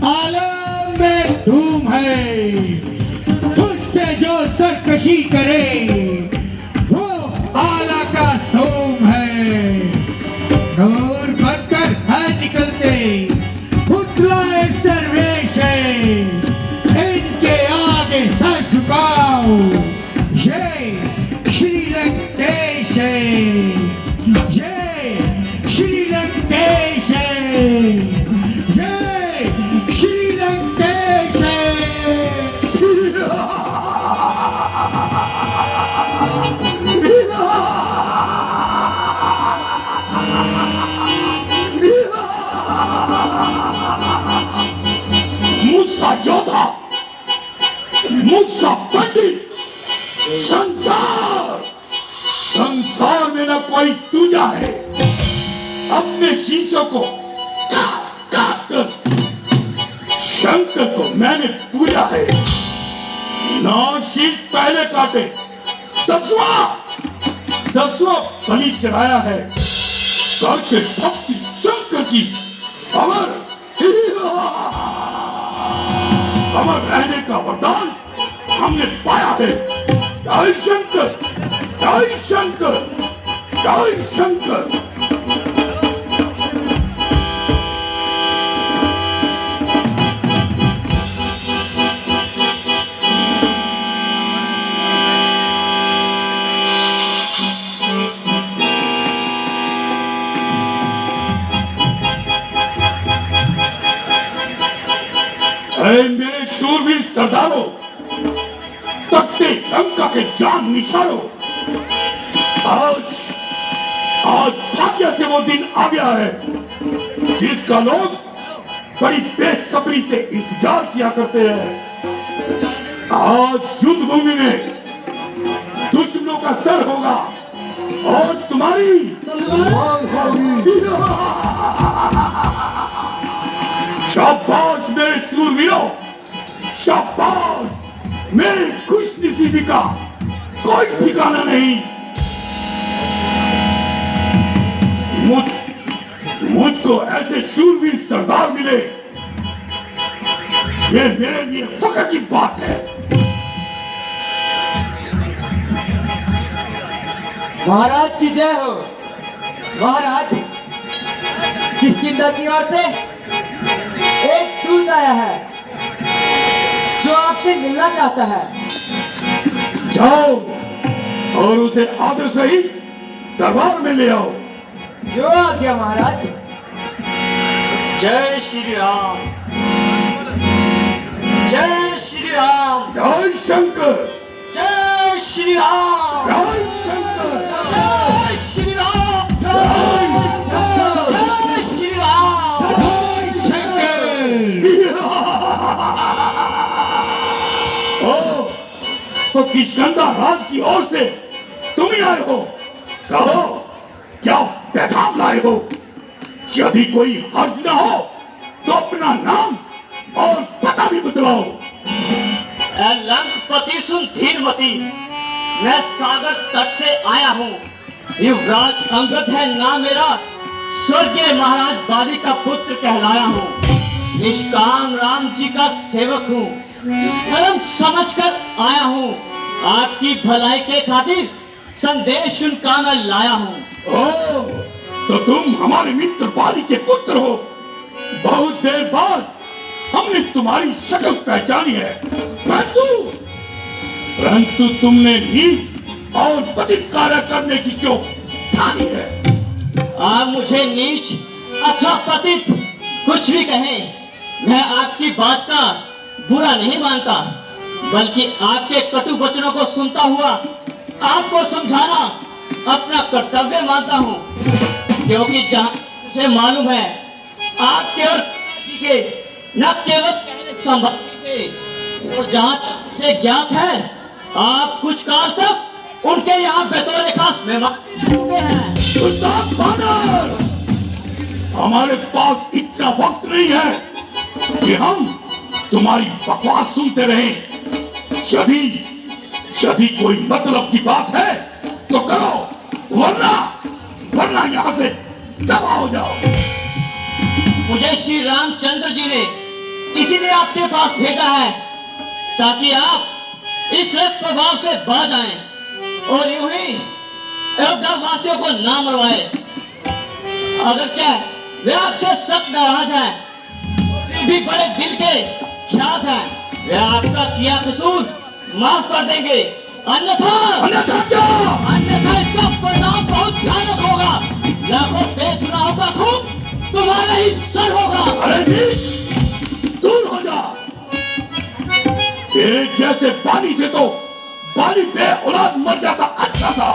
आलम में धूम है, तुझसे जो सरकशी करे वो आला का सोम है। नूर बनकर है निकलते पुतलाए सर्वेश है, इनके आगे सर झुकाओ ये श्रीलंकेश है, ये श्रीलंकेश है। मुझसा योद्धा, मुझसा पंडित, संसार में न कोई दूजा है। अपने शीशों को काट काट कर शंकर को मैंने पूजा है। 9 शीश पहले काटे, 10वां बलि चढ़ाया है। करके भक्ति शंकर की अमर रहने का वरदान हमने पाया है। जय शंकर, जय शंकर, जय शंकर। मेरे शूरवीर सरदारों, तख्ते लंका के जान निशानों, आज भाग्य से वो दिन आ गया है जिसका लोग बड़ी बेसब्री से इंतजार किया करते हैं। आज युद्ध भूमि में दुश्मनों का सर होगा और तुम्हारी तलवार होगी। शाबाश मेरे शूरवीरों, शाबाश। मेरे खुशनसीबी का कोई ठिकाना नहीं। मुझको ऐसे शूरवीर सरदार मिले, ये मेरे लिए फख्र की बात है। महाराज की जय हो। महाराज, किष्किंधा की ओर से एक दूत आया है जो आपसे मिलना चाहता है। जाओ और उसे आदर सहित दरबार में ले आओ। जो आज्ञा महाराज। जय श्री राम, जय श्री राम, जय शंकर, जय श्री राम, जय शंकर, जय श्री राम, जय शंकर, जय श्री राम, जय शंकर। ओ, तो किष्किंधा राज की ओर से तुम ही आए हो। कहो क्या पैगाम लाए हो। यदि कोई हर्ज न हो तो अपना नाम और पता भी बतलाओ। लंकपति सुन धीरमती, मैं सागर तट से आया हूँ। युवराज अंगद है नाम मेरा, स्वर्गीय महाराज बाली का पुत्र कहलाया हूँ। निष्काम राम जी का सेवक हूँ, धर्म समझकर आया हूँ। आपकी भलाई के खातिर संदेश उनका मैं लाया हूँ। ओ, तो तुम हमारे मित्र बाली के पुत्र हो। बहुत देर बाद हमने तुम्हारी शक्ल पहचानी है, परंतु तुमने नीच और पतित कार्य करने की क्यों ठानी है। आप मुझे नीच अथवा पतित कुछ भी कहें, मैं आपकी बात का बुरा नहीं मानता, बल्कि आपके कटु वचनों को सुनता हुआ आपको समझाना अपना कर्तव्य मानता हूँ। क्योंकि जहाँ मुझे मालूम है आपके और जी के न केवल कहने संभव थे, और जहाँ से ज्ञात है आप कुछ काल तक उनके यहाँ बतौर खास मेहमान हुए हैं। हमारे पास इतना वक्त नहीं है कि हम तुम्हारी बकवास सुनते रहें। यदि कोई मतलब की बात है तो करो, वरना यहाँ से दबा हो जाओ। मुझे श्री रामचंद्र जी ने इसीलिए आपके पास भेजा है ताकि आप इस रथ प्रभाव से बाज आएं और यूं ही अयोध्या वासियों को ना मरवाए। अगरचे वे आपसे सख्त नाराज हैं, फिर भी बड़े दिल के ख्यास हैं। वे आपका किया कसूर माफ कर देंगे, अन्यथा क्या? अन्यथा इसका परिणाम बहुत भयानक होगा। लाखों बेगुनाहों का खून तुम्हारा ही सर होगा। अरे दूर हो जा। तेरे जैसे बानी से तो बानी बे औलाद मर जाता अच्छा था।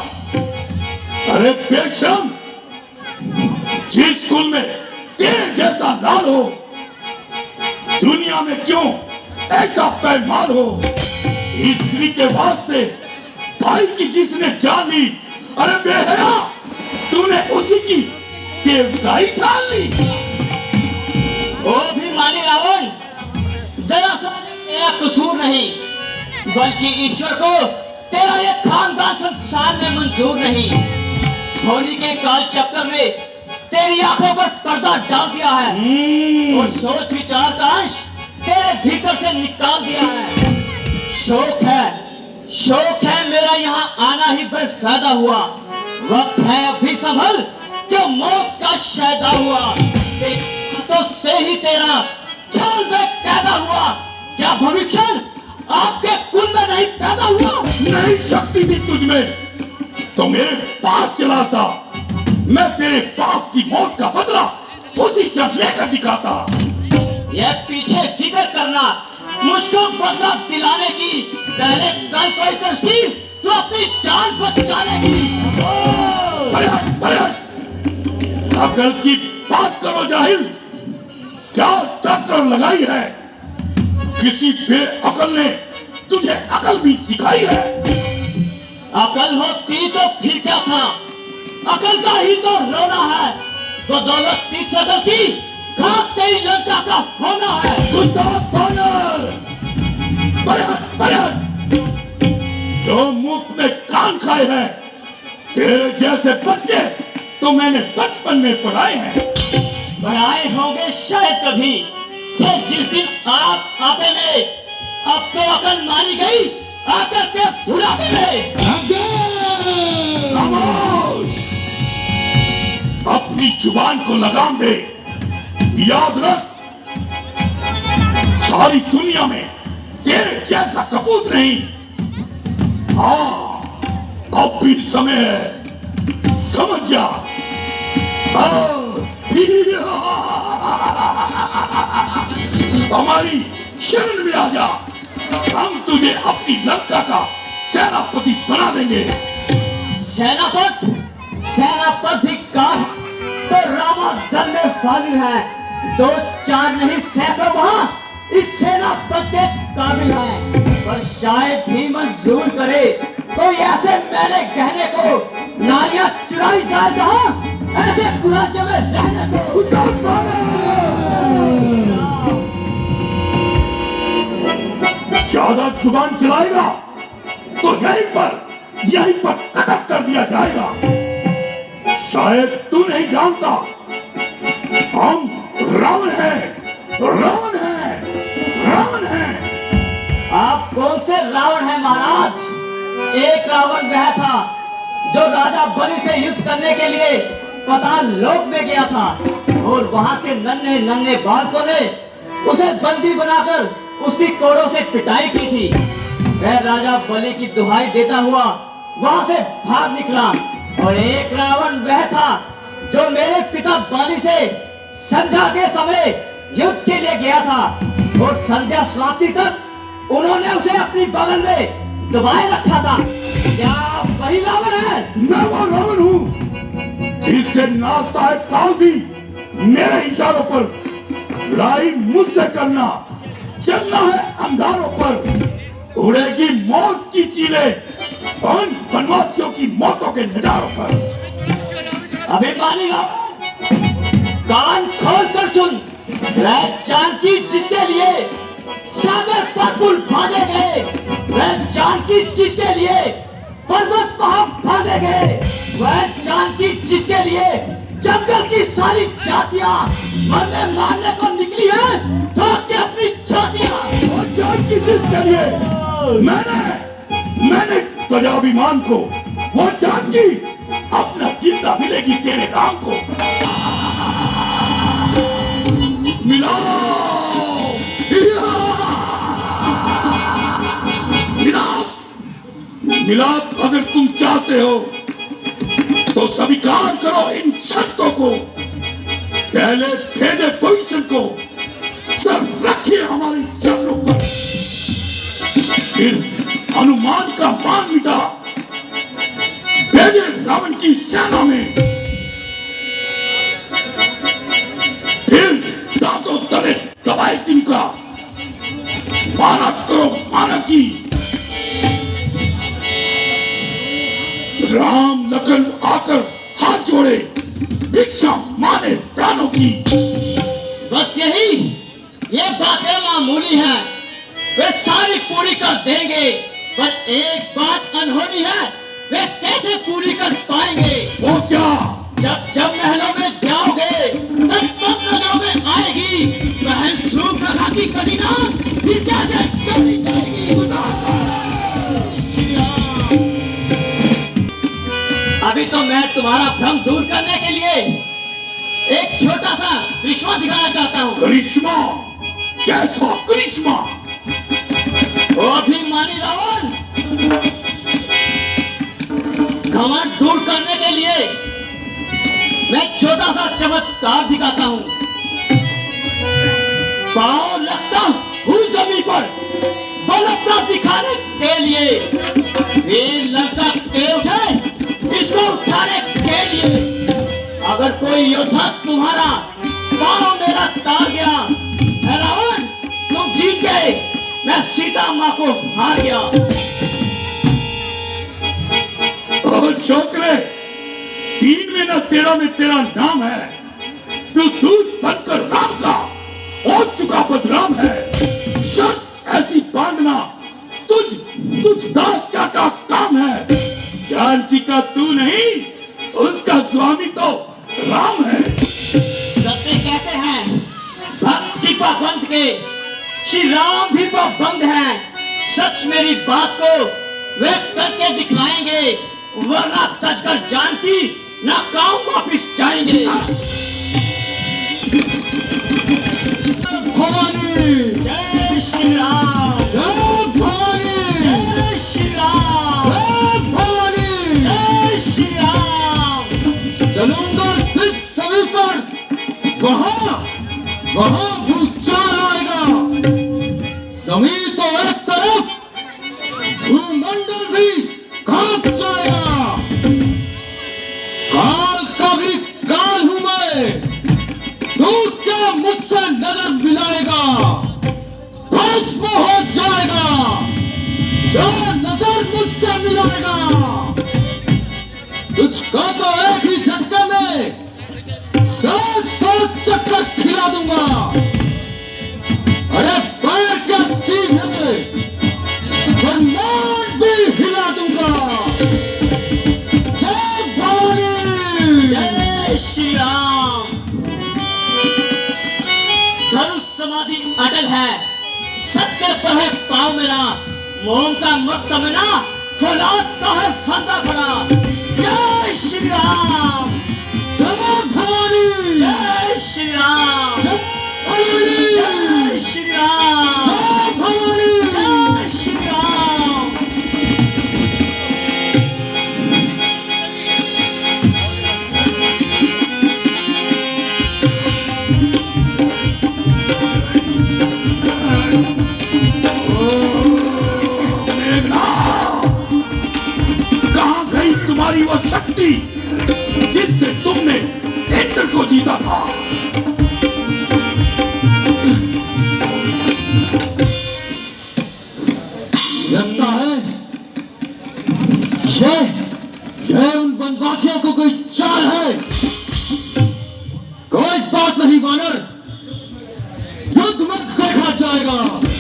अरे बेशरम, जिस स्कूल में तेरे जैसा लाल हो, दुनिया में क्यों ऐसा पैमान हो? स्त्री के वास्ते भाई की जिसने जान ली, अरे बेहया, तूने उसी की सेवकाई ठान ली। ओ भी मानी रावण, दरअसल तेरा कसूर नहीं, बल्कि ईश्वर को तेरा ये खानदान संसार में मंजूर नहीं। होली के काल चक्कर में तेरी आंखों पर पर्दा डाल दिया है और सोच विचार का अंश तेरे भीतर से निकाल दिया है। शौक है मेरा यहाँ आना ही बेफायदा हुआ। वक्त है अभी संभल जो मौत का शायदा हुआ। तो से ही तेरा ख्याल में पैदा हुआ। क्या भविष्य आपके कुल में नहीं पैदा हुआ? नहीं शक्ति थी तुझमें तो मेरे पास चला था। मैं तेरे बाप की मौत का बदला उसी क्षण लेकर दिखाता। यह पीछे फिक्र करना, मुझको बदला दिलाने की, पहले कल कोई तस्वीर तो अपनी जान बचाने की। अकल की बात करो जाहिल, क्या टक्कर लगाई है? किसी बेअकल ने तुझे अकल भी सिखाई है? अकल होती तो फिर क्या था, अकल का ही तो रोना है। तो दौलत की सदर की खाक तेरी लंका का होना है। जो मुफ्त में कान खाए हैं तेरे जैसे बच्चे तो मैंने बचपन में पढ़ाए हैं। पढ़ाए होंगे शायद कभी, फिर जिस दिन आप आते में। अब तो अकल मानी गई आकर के बुलाते में। खामोश! अपनी जुबान को लगाम दे। याद रख, सारी दुनिया में तेरे जैसा कपूत नहीं। हाँ, अब भी समय है, समझ जा। हमारी शरण में आ जा, हम तुझे अपनी लंका का सेनापति बना देंगे। सेनापति का तो रामा दल में फाजिल है। 2-4 नहीं सैकड़ों वहां इस सेनापति के काबिल है। पर शायद ही मंजूर करे कोई ऐसे मेरे कहने को नारियां चुराई जाए जहां ऐसे कुराचे में रहने को। ज्यादा जुबान चलाएगा तो यहीं पर कत्ल कर दिया जाएगा। शायद तू नहीं जानता, हम रावण हैं। आप कौन से रावण हैं महाराज? एक रावण वह था जो राजा बलि से युद्ध करने के लिए पाताल लोक में गया था और वहां के नन्हे नन्हे बालकों ने उसे बंदी बनाकर उसकी कोड़ों से पिटाई की थी। वह राजा बलि की दुहाई देता हुआ वहां से भाग निकला। और एक रावण वह था जो मेरे पिता बाली से संध्या के समय युद्ध के लिए गया था और संध्या समाप्ति तक उन्होंने उसे अपनी बगल में दबाए रखा था। क्या वही रावण है? मैं वो रावण हूँ जिससे नाचता है काल भी मेरे इशारों पर। लड़ाई मुझसे करना, चलना है अंधारों पर। उड़ेगी मौत की चीलें उन वनवासियों की मौतों के नजारों पर। अभिमानी रावण, कान खोल कर सुन। वह जानकी जिसके लिए सागर पर पुल बांधे गए, वह जानकी जिसके लिए पर्वत पहाड़ बांधे गए, वह जानकी जिसके लिए जंगल की सारी जातियां मरने मारने को निकली है, तो क्या अपनी जातियां। वो जानकी जिसके लिए मैंने प्रजाभिमान को, वो जानकी अपना जिंदा मिलेगी तेरे काम को। मिलाओ मिलाप मिलाप अगर तुम चाहते हो तो स्वीकार करो इन शर्तों को। पहले भेजे पोजीशन को सर रखिए हमारी चरणों पर, फिर हनुमान का मान मिटा भेजे रावण की सेना में, फिर दांतों तले दबाए तिनका माना करो मानव की। राम लखन आकर हाथ जोड़े भिक्षा माने प्राणों की। बस यही, ये बातें मामूली हैं, वे सारी पूरी कर देंगे, पर एक बात अनहोनी है, वे कैसे पूरी कर पाएंगे। वो क्या? जब महलों में जाओगे तब नजरों में आएगी बहन सूर्पनखा की करीना, फिर कैसे चली जाएगी। अभी तो मैं तुम्हारा भ्रम दूर करने के लिए एक छोटा सा करिश्मा दिखाना चाहता हूँ। करिश्मा? कैसा करिश्मा? ओ अभिमानी रावण, घमंड दूर करने के लिए मैं छोटा सा चमत्कार दिखाता हूँ। पाँव रखता हूँ जमीन पर बल अपना दिखाने के लिए, वीर लंका के उठे इसको उठाने के लिए। अगर कोई योद्धा तुम्हारा पाँव मेरा तार गया है रावण, तुम जीत गए, मैं सीता माँ को हार गया। ओ छोकरे, 3 में न 13 में तेरा नाम है, तू दूध बनकर राम का हो चुका बदनाम है। शर्त ऐसी बांधना तुझ दास क्या का काम है। जानकी का तू नहीं, उसका स्वामी तो राम है। सत्य कहते हैं भक्त की पाबंद के श्री राम भी पाबंद हैं। सच मेरी बात को वे करके दिखलाएंगे, वरना तजकर जानकी नाकाम वापिस जाएंगे। भवानी जय श्री राम, जय भवानी, जय श्री राम, जय भवानी, जय श्री राम। चलूंगा सिद्ध सभी पर, वहाँ भूचाल आएगा। जमीन तो एक तरफ, भूमंडल भी कांप जाएगा। काल का भी काल हूं मैं, तू क्या मुझसे नजर मिलाएगा? भस्म हो जाएगा जो नजर मुझसे मिलाएगा। तुझको तो एक ही झटके में 7 चक्कर खिला दूंगा। अरे पैर क्या चीज है, ब्रह्मांड भी हिला दूंगा। जय भवानी, जय श्री राम। धनुष समाधि अटल है, सत्य पर है पाँव मेरा, मोम का मत समझना, फौलाद का है फंदा खड़ा। जय श्री राम, जय भवानी, जय श्री राम, जय भवानी, जय श्री राम, जय भवानी, जय श्री राम। कहां गई तुम्हारी वो शक्ति जिससे तुमने इंद्र को जीता था?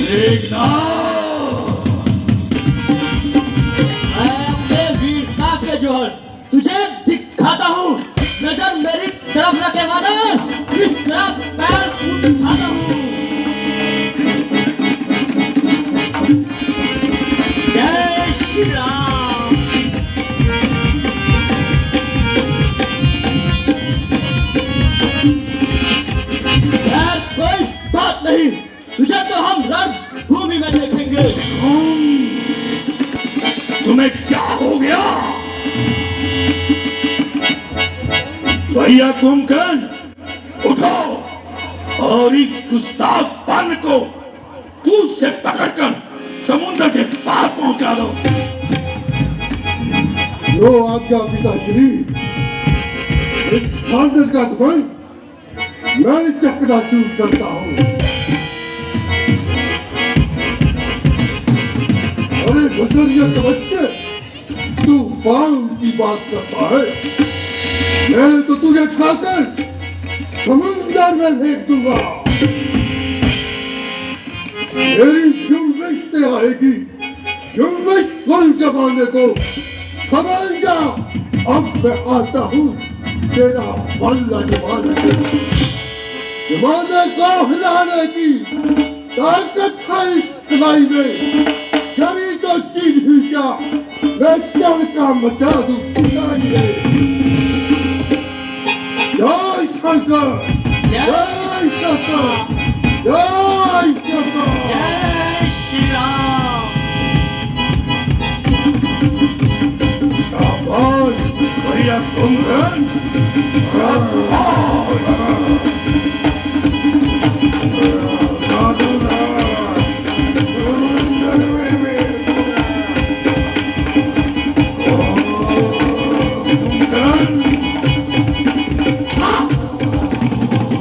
देखना मैं अपने वीरता के जोहर तुझे दिखाता हूँ। नजर मेरी तरफ रखे मानो किस तरह पैर उठाता हूँ। जय श्री राम। यार कोई बात नहीं, तुझे तो हम रणभूमि में देखेंगे। तुम्हें क्या हो गया? भैया कुंभकर्ण उठो और इस गुस्ताख पान को पूंछ से पकड़कर समुद्र के पार पहुंचा दो। जो आज्ञा पिताश्री। इस भांडर का ध्वज मैं चकरा चूर करता हूँ। अरे बजरिया के बच्चे, तू बाण की बात करता है। मैं तो तुझे खाकर समुद्र में फेंक दूंगा। मेरी जुम्बिश से आएगी, जुम्बिश फुल जमाने को समझ जा। अब मैं आता हूँ तेरा बल्ला जमाने को हिलाने की ताकत है इस कलाई में। जरी तो चीज भी क्या मैं चल का मचा दूं कलाई में। जय शंकर, जय शंकर, जय शंकर। जय श्री राम। शाबाश भैया कुंभकर्ण।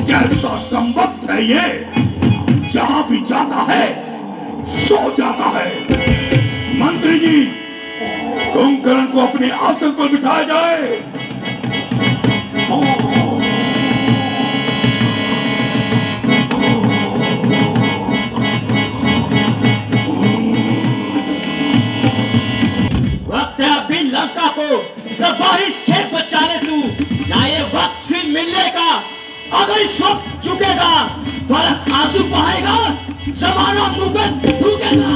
कैसा संबंध है ये? जहां भी जाता है सो जाता है। मंत्री जी, कुंभकर्ण को अपने आसन पर बिठाया जाए। वक्त है अभी लंका को तबाही से बचाने तू। ना ये वक्त फिर मिलने का, अगर इस वक्त चुकेगा फर्क आंसू बहाएगा। जमाना मुंह पे थूकेगा।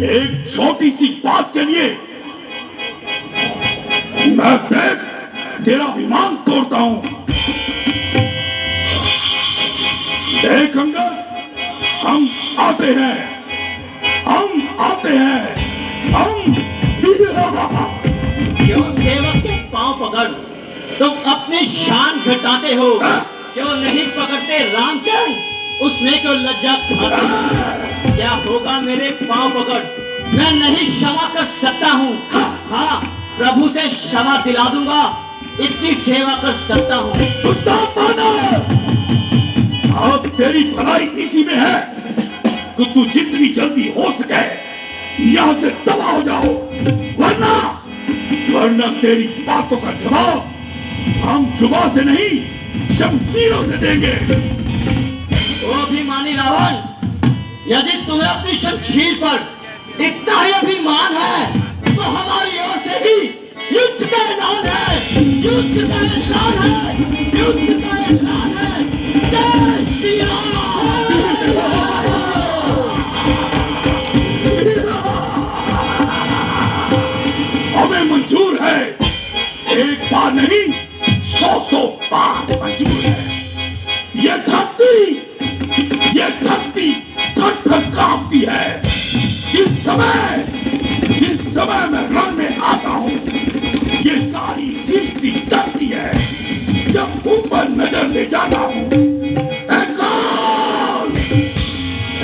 एक छोटी सी बात के लिए मैं देख तेरा विमान तोड़ता हूं। देख अंगद, हम आते हैं, हम आते हैं, हम। क्यों सेवक के पांव पकड़ तुम अपनी शान घटाते हो? क्यों नहीं पकड़ते रामचंद्र, उसने क्यों लज्जा खाती? क्या होगा मेरे पांव पकड़? मैं नहीं क्षमा कर सकता हूँ। हाँ, प्रभु से क्षमा दिला दूंगा, इतनी सेवा कर सकता हूँ। अब तेरी भलाई इसी में है कि तू जितनी जल्दी हो सके यहाँ से तबाह हो जाओ, वरना तेरी बातों का जवाब हम जुबान से नहीं शमशीरों से देंगे। ओ अभिमानी रावण, यदि तुम्हें अपनी शमशीर पर इतना ही अभिमान है तो हमारी ओर से भी युद्ध का ऐलान है। युद्ध का ऐलान है, युद्ध का ऐलान है। जय श्री राम। हमें मंजूर है, एक बार नहीं 100 बार मंजूर है। ये धरती थर-थर कांपती है। जिस समय मैं रण में आता हूँ, ये सारी सृष्टि डरती है। जब ऊपर नजर ले जाता हूँ,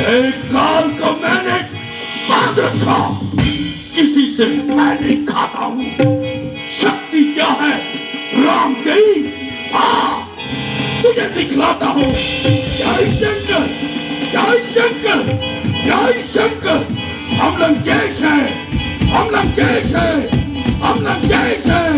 एक काल को मैंने बांध रखा, किसी से मैं नहीं खाता हूँ। शक्ति क्या है राम गई, हाँ तुझे दिखलाता हूँ। जय शंकर, जय शंकर, जय शंकर। हम लंकेश हैं, हम लंकेश हैं, हम लंकेश हैं।